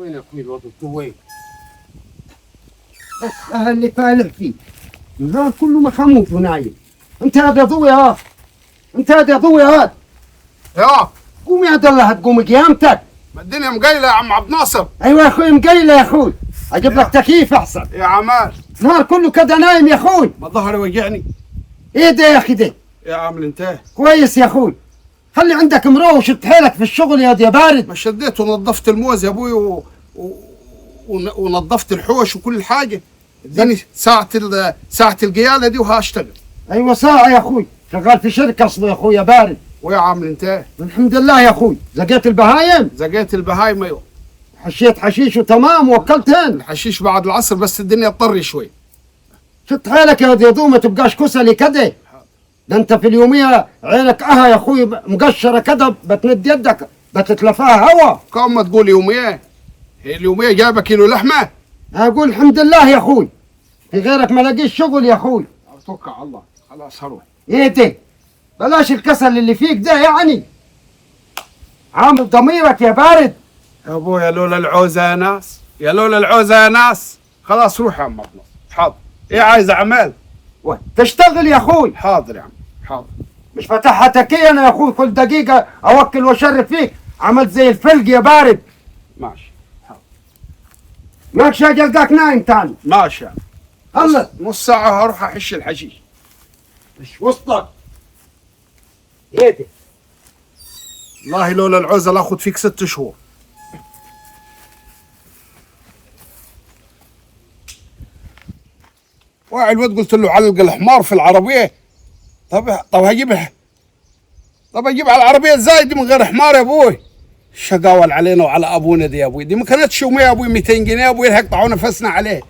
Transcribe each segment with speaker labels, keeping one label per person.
Speaker 1: وين يا اخوي الوضع وين؟
Speaker 2: بس اللي فالح فيه النهار كله مخموف ونايم. انت يا ضوي هاد، انت يا ضوي هاد،
Speaker 1: يا
Speaker 2: قوم يا الله هتقوم قيامتك.
Speaker 1: ما الدنيا مقيله يا عم عبد ناصر.
Speaker 2: ايوه يا اخوي مقيله يا اخوي، اجيب لك تكييف احسن.
Speaker 1: يا عمال
Speaker 2: النهار كله كده نايم يا اخوي.
Speaker 1: ما ظهري وجعني.
Speaker 2: ايه ده يا اخي ده؟
Speaker 1: يا عم انت
Speaker 2: كويس يا اخوي، خلي عندك مروه وشد حيلك في الشغل يا بارد.
Speaker 1: ما شديت ونظفت الموز يا ابوي ونظفت الحوش وكل حاجه. اديني ساعه القياله دي وهاشتغل.
Speaker 2: ايوه ساعه يا اخوي، شغال في شركه اصله يا اخوي يا بارد.
Speaker 1: ويا عم انت
Speaker 2: الحمد لله يا اخوي. زقيت البهايم؟
Speaker 1: زقيت البهايم. ايوه
Speaker 2: حشيت حشيش وتمام ووكلتهن.
Speaker 1: الحشيش بعد العصر بس الدنيا تطري شوي.
Speaker 2: شد حيلك يا ضو، ما تبقاش كسلي كده. ده انت في اليوميه عينك يا اخوي مقشره كده، بتمد يدك بتتلفاها هوا.
Speaker 1: كم ما تقول يوميه؟ هي اليوميه جايبه كيلو لحمه؟
Speaker 2: اقول الحمد لله يا اخوي، في غيرك ما لاقيش شغل يا اخوي.
Speaker 1: اتوكل على الله. خلاص هروح.
Speaker 2: ايه ده؟ بلاش الكسل اللي فيك ده يعني. عامل ضميرك يا بارد.
Speaker 1: يا ابويا لولا العوزه يا ناس، يا لولا العوزه يا ناس. خلاص روح يا عم عبد الناصر. حاضر. ايه عايز اعمال؟
Speaker 2: تشتغل يا اخوي.
Speaker 1: حاضر يا عم حاضر.
Speaker 2: مش فاتحها تكيه انا يا اخوي، كل دقيقه اوكل واشرف فيك. عملت زي الفلق يا بارد.
Speaker 1: ماشي حاضر.
Speaker 2: ماكش اجلقاك نايم تاني.
Speaker 1: ماشي يا عم.
Speaker 2: الله
Speaker 1: نص ساعه هروح احش الحشيش.
Speaker 2: مش وسطك. ايه ده؟
Speaker 1: والله لولا العوزه لاخذ فيك 6 شهور. واعي الواد قلت له علق الحمار في العربيه. طب هجيبها. طب اجيب على العربيه ازاي دي من غير حمار يا ابوي؟ شقاول علينا وعلى ابونا دي يا ابوي، دي ما كانتش يوميه يا ابوي 200 جنيه يا ابوي هيقطعوا نفسنا عليه.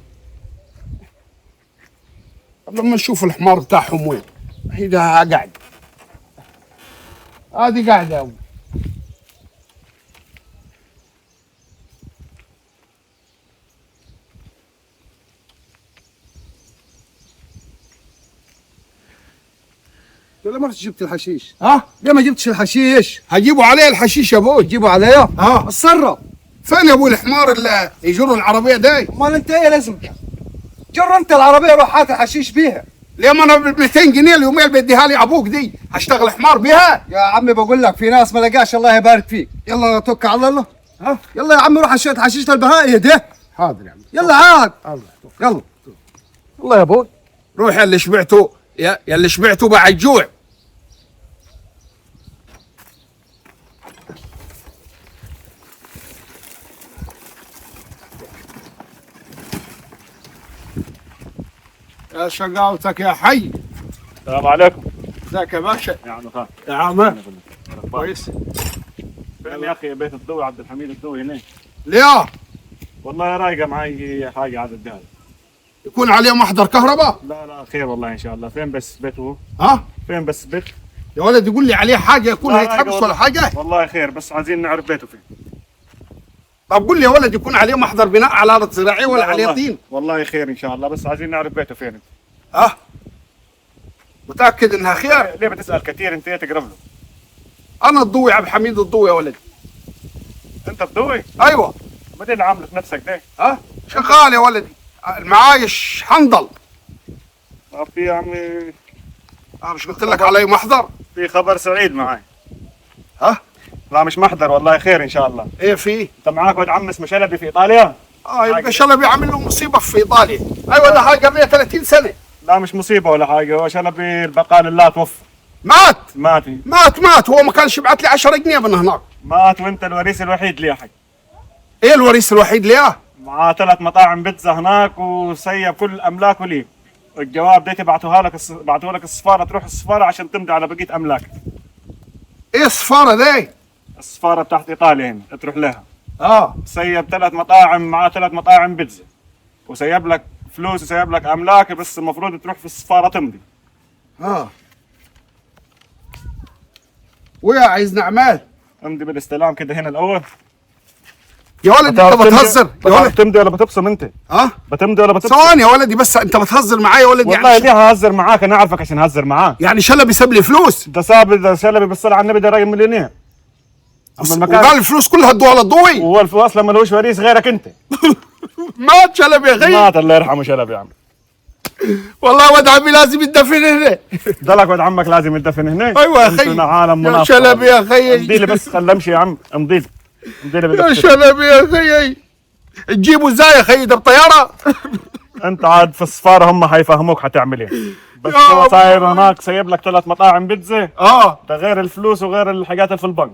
Speaker 1: طب لما نشوف الحمار بتاعهم وين؟ هي ده قاعد. هذه قاعده يا ابوي.
Speaker 3: ليه ما جبت الحشيش؟
Speaker 1: ها؟
Speaker 3: ليه ما جبتش الحشيش؟
Speaker 1: هجيبوا عليه الحشيش يا ابوي.
Speaker 3: جيبوا عليا؟
Speaker 1: ها؟
Speaker 3: اتصرف.
Speaker 1: فين يا ابوي الحمار اللي يجروا العربيه داي؟
Speaker 3: امال انت ايه لازمك؟ جر انت العربيه روح هات الحشيش بيها.
Speaker 1: ليه ما انا ب 200 جنيه اليوميه اللي بديها لي ابوك دي هشتغل حمار بيها؟
Speaker 3: يا عمي بقول لك في ناس ما لقاش الله يبارك فيك. يلا توكل على الله.
Speaker 1: ها؟
Speaker 3: يلا يا عمي روح اشتري حشيش للبهائم ده.
Speaker 1: حاضر يا عم.
Speaker 3: يلا عاد.
Speaker 1: الله.
Speaker 3: يلا. الله يا ابوي.
Speaker 1: روح يا اللي شبعتوا، يا اللي شبعتوا بعد جوع. يا شقاوتك يا حي.
Speaker 4: السلام عليكم.
Speaker 1: ازيك يا باشا؟
Speaker 4: يا عم خالد.
Speaker 1: يا عم كويس.
Speaker 4: فين يا اخي بيت الضوي عبد الحميد الضوي هناك؟
Speaker 1: ليه؟
Speaker 4: والله رايقه معي حاجه عدد الجهاز.
Speaker 1: يكون عليه محضر كهرباء؟
Speaker 4: لا خير والله ان شاء الله. فين بس بيته؟
Speaker 1: ها؟
Speaker 4: فين بس بيت؟
Speaker 1: يا ولد يقول لي عليه حاجه يكون
Speaker 4: لا،
Speaker 1: هيتحبس
Speaker 4: والله.
Speaker 1: ولا حاجه؟
Speaker 4: والله خير بس عايزين نعرف بيته فين.
Speaker 1: طب قول لي يا ولد يكون عليه محضر بناء على ارض زراعيه ولا
Speaker 4: لا
Speaker 1: عليه
Speaker 4: والله.
Speaker 1: طين؟
Speaker 4: والله خير ان شاء الله بس عايزين نعرف بيته فين.
Speaker 1: ها؟ متاكد انها خير؟
Speaker 4: ليه بتسال كثير انت تقرب له؟
Speaker 1: انا الضوي عبد الحميد الضوي يا ولد.
Speaker 4: انت الضوي؟
Speaker 1: ايوه.
Speaker 4: بدي اللي عامله في نفسك ده.
Speaker 1: ها؟ شغال يا ولدي. المعايش حنظل.
Speaker 4: طب في يا عمي
Speaker 1: انا مش قلت لك علي محضر؟
Speaker 4: في خبر سعيد معي.
Speaker 1: ها؟
Speaker 4: لا مش محضر والله خير ان شاء الله.
Speaker 1: ايه في؟
Speaker 4: انت معاك ولد عم اسمه شلبي في ايطاليا؟
Speaker 1: يبقى شلبي عامل له مصيبه في ايطاليا. ايوه ده هاي قبل 30 سنه.
Speaker 4: لا مش مصيبه ولا حاجه، هو شلبي البقال الله توفى.
Speaker 1: مات
Speaker 4: مات
Speaker 1: هو ما كانش يبعث لي 10 جنيه من هناك.
Speaker 4: مات وانت الوريث الوحيد لي يا حي.
Speaker 1: ايه الوريث الوحيد ليه؟
Speaker 4: معاه 3 مطاعم بيتزا هناك وسيب كل املاكه لي. الجواب ده بعتوه لك السفاره، تروح السفاره عشان تمضي على بقيه املاكك.
Speaker 1: ايه السفاره دي؟
Speaker 4: السفاره بتاعت ايطاليا هنا تروح لها.
Speaker 1: اه
Speaker 4: سيب 3 مطاعم، معاه 3 مطاعم بيتزا وسيب لك فلوس وسيب لك املاك، بس المفروض تروح في السفاره تمضي.
Speaker 1: ويا عايزنا اعمال.
Speaker 4: امضي بالاستلام كده هنا الاول.
Speaker 1: يا ولد انت بتهزر يا ولد.
Speaker 4: بتمضي ولا بتبصم انت؟
Speaker 1: ها؟
Speaker 4: بتمضي ولا بتبصم؟
Speaker 1: ثواني يا ولدي بس انت بتهزر معايا يا ولد.
Speaker 4: والله
Speaker 1: يعني
Speaker 4: ليه ههزر معاك؟ انا اعرفك عشان اهزر معاك.
Speaker 1: يعني شلبي ساب لي فلوس.
Speaker 4: ده شلبي بالصلاه على النبي ده راجل مليونير. اما المكان
Speaker 1: وقال الفلوس كلها ادوها للضوي.
Speaker 4: هو الفلوس لما لهوش وريث غيرك انت.
Speaker 1: مات شلبي يا اخي.
Speaker 4: مات الله يرحمه شلبي يا عم.
Speaker 1: والله ولد عمي لازم يدفن هنا.
Speaker 4: ضلك ولد عمك لازم يدفن هنا.
Speaker 1: ايوه يا
Speaker 4: انتوا
Speaker 1: اخي.
Speaker 4: عالم
Speaker 1: يا
Speaker 4: منافق.
Speaker 1: شلبي يا اخي.
Speaker 4: امضي لي بس خليه امشي يا عم امضي لي. امضي لي
Speaker 1: يا
Speaker 4: بدك
Speaker 1: شلبي يا اخي. تجيبوا ازاي يا اخي؟ ده بطياره.
Speaker 4: انت عاد في السفاره هم حيفهموك حتعمل ايه. بس
Speaker 1: يا
Speaker 4: هو
Speaker 1: أبو
Speaker 4: صاير هناك سايب لك 3 مطاعم بيتزا.
Speaker 1: اه
Speaker 4: ده غير الفلوس وغير الحاجات اللي في البنك.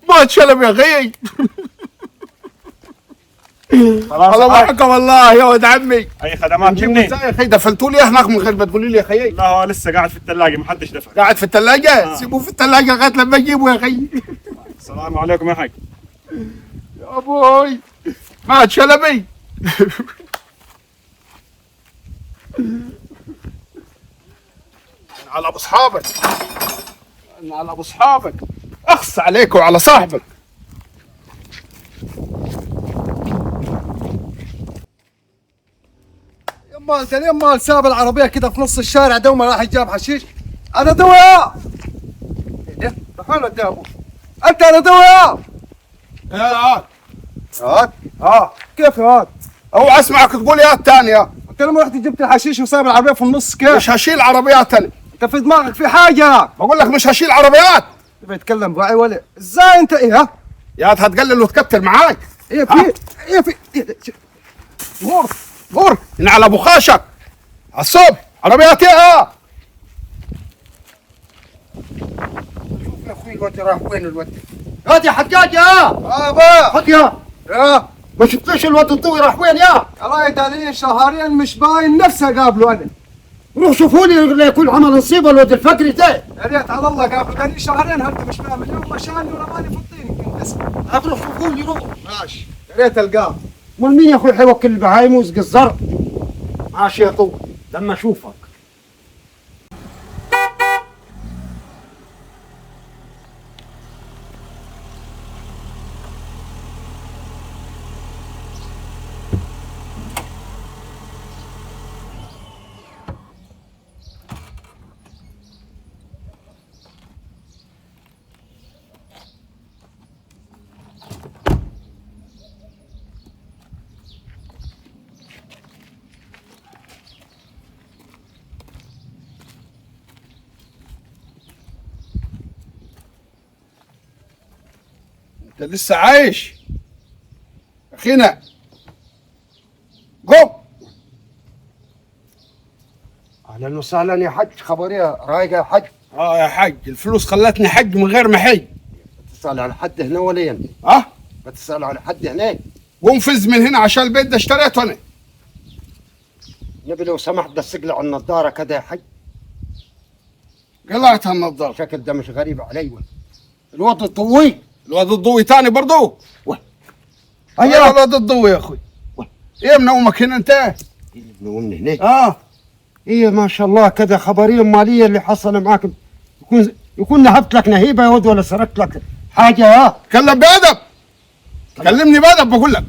Speaker 1: مات شلبي يا اخي.
Speaker 4: خلاص
Speaker 1: الله
Speaker 4: هاي.
Speaker 1: يحكم والله يا ولد عمي.
Speaker 4: اي خدمات
Speaker 1: تجيبوا
Speaker 4: مني.
Speaker 1: ازاي يا اخي؟ دفنتوا لي هناك من غير ما تقولي لي يا اخي.
Speaker 4: لا هو لسه قاعد في الثلاجه ما حدش دفع.
Speaker 1: قاعد في الثلاجة. سيبوه في الثلاجة لغاية لما يجيبوا يا اخي.
Speaker 4: السلام عليكم يا حاج.
Speaker 1: يا ابوي مات شلبي. على ابو اصحابك. على ابو اصحابك. اخص عليك وعلى صاحبك.
Speaker 3: يما انت ليه مال ساب العربيه كده في نص الشارع دوما راح يجاب حشيش؟ انا دويا. ايه فين يا ابو؟ انت انا دويا.
Speaker 1: يا هات.
Speaker 3: هات
Speaker 1: اه
Speaker 3: كيف يا هات؟
Speaker 1: اوعى اسمعك تقول يا الثانية.
Speaker 3: انت لما رحت جبت الحشيش وساب العربيه في النص كيف؟
Speaker 1: مش هشيل عربيات انا.
Speaker 3: انت في دماغك في حاجه.
Speaker 1: بقول لك مش هشيل عربيات.
Speaker 3: بيتكلم بوعي ولا ازاي انت ايه ها؟
Speaker 1: يا هتقلل وتكتر معاي.
Speaker 3: ايه في ايه في إيه؟
Speaker 1: غور هنا على ابو خاشك على الصبح عربيات ايه.
Speaker 2: شوف يا اخوي الواد راح وين الواد؟ هات يا حجاج يا
Speaker 3: بابا
Speaker 2: خد يا.
Speaker 3: يا
Speaker 2: ما شفتش الواد الضوي راح وين يا؟
Speaker 3: رايد علي شهرين مش باين نفسه قابله انا.
Speaker 2: روح شوفوا لي يكون عمل نصيبه الواد الفقري ده.
Speaker 3: يا ريت على الله قابله علي شهرين هل مش فاهم اليوم مشاني ورماني في الطين يمكن اسمه.
Speaker 2: هات روح شوفوا لي روح.
Speaker 3: ماشي يا ريت القاه.
Speaker 2: امال مين يا اخوي حيوكل البهايم ويسقي الزرع؟ ماشي يا طول لما اشوفك.
Speaker 1: انت لسه عايش اخينا. قوم.
Speaker 2: اهلا وسهلا يا حج. خبريه رايقه يا حج؟
Speaker 1: اه يا حج الفلوس خلتني حج من غير ما حج.
Speaker 2: بتسال على حد هنا ولا انت؟
Speaker 1: اه
Speaker 2: بتسال على حد هناك؟
Speaker 1: قوم فز من هنا عشان البيت ده اشتريته انا.
Speaker 2: نبي لو سمحت بس اقلع النظاره كده يا حج.
Speaker 1: قلعت النظاره.
Speaker 2: الشكل ده مش غريب علي ولا؟ الواد الطوي.
Speaker 1: الواد الضوي تاني برضو.
Speaker 2: هيا
Speaker 1: ايوه الواد الضوي يا اخوي. ايه منومك هنا انت؟
Speaker 2: من هناك.
Speaker 1: اه
Speaker 2: ايه ما شاء الله كده. خبريه ماليه اللي حصل معاك. يكون نهبت لك نهيبه يا ود ولا سرقت لك حاجه يا؟
Speaker 1: تكلم بادب. كلمني بادب بقول لك.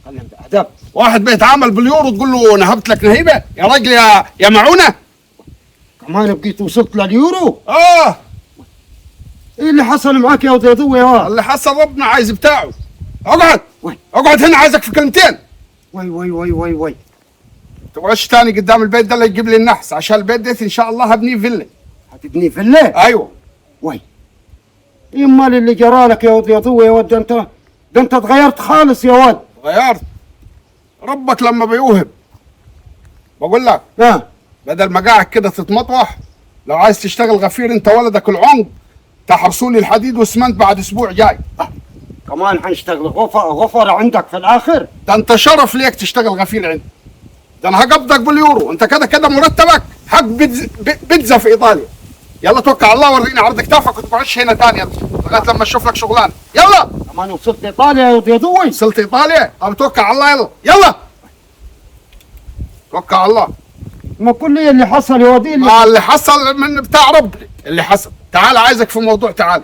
Speaker 2: كلم بادب.
Speaker 1: واحد بيتعامل باليورو تقول له نهبت لك نهيبه يا راجل يا معونه.
Speaker 2: كمان بقيت وصلت لليورو.
Speaker 1: اه
Speaker 2: ايه اللي حصل معاك يا ود يا ضوي يا؟
Speaker 1: اللي حصل ربنا عايز بتاعه. اقعد
Speaker 2: وي
Speaker 1: اقعد هنا عايزك في كلمتين.
Speaker 2: وي وي وي وي وي.
Speaker 1: تبغاش تاني قدام البيت ده اللي يجيب لي النحس عشان البيت ده ان شاء الله هبنيه فيلا.
Speaker 2: هتبني فيلا؟
Speaker 1: ايوه
Speaker 2: وي. ايه مال اللي جرالك يا ود يا ضوي يا ود؟ ده انت تغيرت خالص يا ود.
Speaker 1: غيرت. ربك لما بيوهب. بقول لك
Speaker 2: ها
Speaker 1: بدل ما قاعد كده تتمطوح لو عايز تشتغل غفير انت ولدك العنق تحرسوا لي الحديد والسمنت بعد اسبوع جاي.
Speaker 2: كمان حنشتغل غفر عندك في الاخر.
Speaker 1: ده انت شرف ليك تشتغل غفير عندي. ده انا هقبضك باليورو. انت كده كده مرتبك حق بيتزا في ايطاليا. يلا توكل على الله وريني عرض كتافك وتقعدش هنا تاني لغايه لما اشوف لك شغلانه. يلا
Speaker 2: كمان وصلت ايطاليا يا ود يا ضوي.
Speaker 1: وصلت ايطاليا. طب توكل على الله. يلا يلا توكل على الله.
Speaker 2: ما كل لي اللي حصل يا ودي اللي...
Speaker 1: ما اللي حصل من بتاع ربنا اللي حصل. تعال عايزك في موضوع. تعال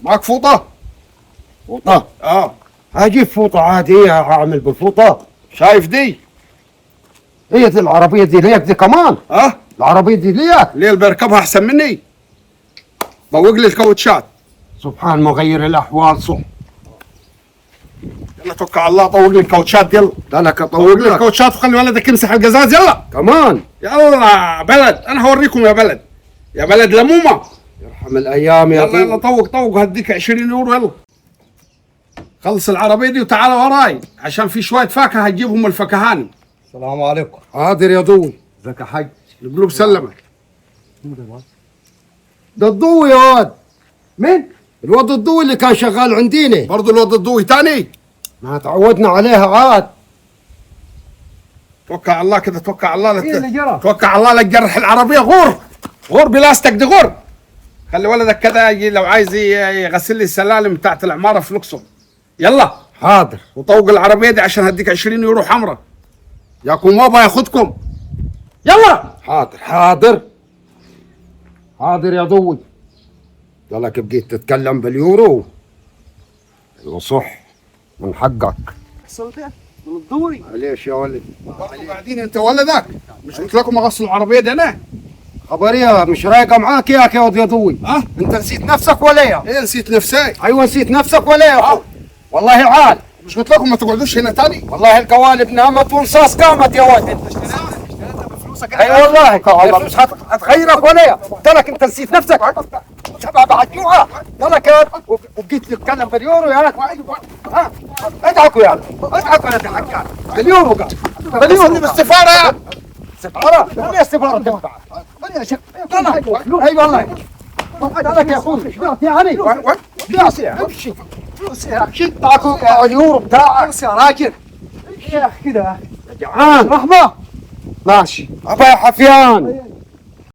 Speaker 1: معك فوطه؟
Speaker 2: فوطه؟
Speaker 1: اه
Speaker 2: هجيب فوطه عاديه هعمل بالفوطه.
Speaker 1: شايف دي؟
Speaker 2: هي دي العربيه دي ليك دي كمان؟
Speaker 1: اه
Speaker 2: العربيه دي ليك؟
Speaker 1: ليه اللي بيركبها احسن مني؟ بوق لي الكاوتشات
Speaker 2: سبحان مغير الاحوال صح.
Speaker 1: يلا توكل على الله، طوق لي الكاوتشات يلا.
Speaker 2: لا لك
Speaker 1: طوق
Speaker 2: اطول
Speaker 1: لي
Speaker 2: لك
Speaker 1: الكاوتشات وخلي ولدك يمسح القزاز يلا.
Speaker 2: كمان.
Speaker 1: يلا بلد، انا هوريكم يا بلد، يا بلد لمومه.
Speaker 2: يرحم الايام يا
Speaker 1: يلا يلا
Speaker 2: ابوي.
Speaker 1: طوق طوق، هديك 20 يورو يلا. خلص العربيه دي وتعال وراي عشان في شويه فاكهه هتجيبهم الفكهاني.
Speaker 3: السلام عليكم.
Speaker 2: حاضر يا ضوي.
Speaker 3: ازيك يا حاج؟
Speaker 1: القلوب سلمك.
Speaker 2: ده الضوي يا واد.
Speaker 3: مين؟
Speaker 2: الواد الضوي اللي كان شغال عندينا.
Speaker 1: برضه الواد الضوي تاني.
Speaker 2: ما تعودنا عليها عاد.
Speaker 1: توكل على الله كده، توكل على الله.
Speaker 3: ايه اللي جرى؟
Speaker 1: توكل على الله، لا تجرح العربيه. غور غور بلاستك دي، غور. خلي ولدك كده يجي لو عايز يغسل لي السلالم بتاعت العماره في لوكسور. يلا
Speaker 2: حاضر.
Speaker 1: وطوق العربيه دي عشان هديك 20 يورو حمراء. ياكم بابا ياخدكم. يلا.
Speaker 2: حاضر حاضر حاضر يا ضوي. لك بقيت تتكلم باليورو. ايوه صح، من حقك.
Speaker 3: من الدوري.
Speaker 2: معليش يا ولد.
Speaker 1: وبعدين انت ولدك مش قلت لكم اغسل العربيه دي انا؟
Speaker 2: خبريه مش رايقه معاك ياك يا واد يا ضوي.
Speaker 1: ها؟
Speaker 2: انت نسيت نفسك ولا يا؟
Speaker 1: ايه نسيت نفسي؟
Speaker 2: ايوه نسيت نفسك ولا يا أخو؟ والله عال.
Speaker 1: مش قلت لكم ما تقعدوش هنا تاني؟
Speaker 2: والله القوالب نامت والرصاص قامت يا ولد. اي والله والله مش هتغيرك ولا يا؟ قلت لك انت نسيت نفسك. تبع بعد جوعه. قلت لك وبقيت تتكلم باليورو يا ها؟ ادعكوا يا ادعكوا يا حكام باليورو قال باليورو
Speaker 1: بالسفاره.
Speaker 2: سفاره؟ وين السفاره تبعك؟ اي والله. قلت لك يا اخوي يعني امشي شد اليورو بتاعك
Speaker 3: يا راجل. يا اخي كده
Speaker 2: جعان.
Speaker 3: رحمه.
Speaker 2: ماشي ابا يا حفيان.